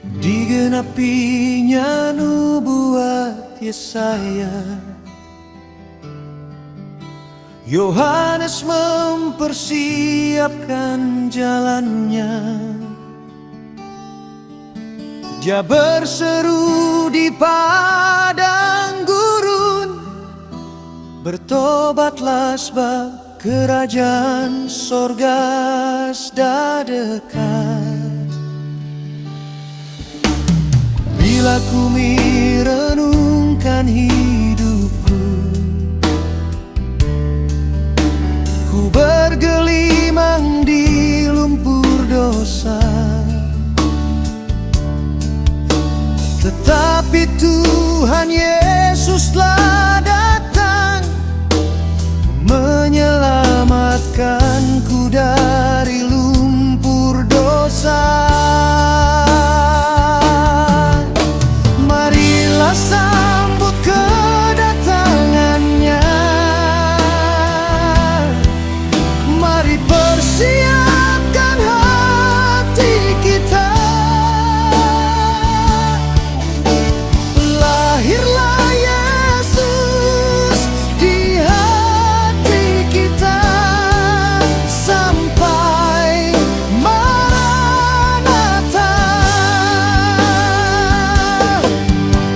Digenapinya nubuat Yesaya, Yohanes mempersiapkan jalannya. Dia berseru di padang gurun, bertobatlah sebab kerajaan sorga sudah dekat. Bila ku merenungkan hidupku, ku bergelimang di lumpur dosa. Tetapi Tuhan Yesus telah datang menyelamatkanku dari lumpur dosa. Marilah sambut kedatangannya, mari persiapkan hati kita. Lahirlah Yesus di hati kita sampai Maranatha.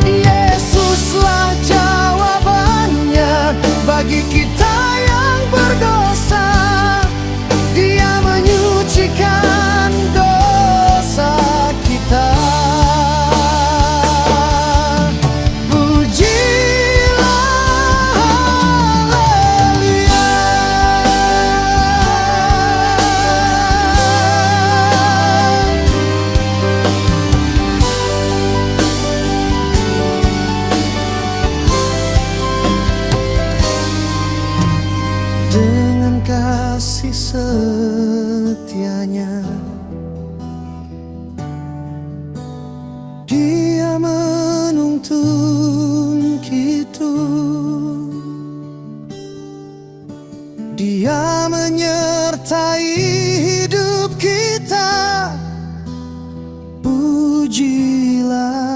Yesuslah jawabannya bagi kita yang berdosa. Dia menyucikan dosa kita. Dengan kasih setianya, Dia menuntun kita. Dia menyertai hidup kita. Pujilah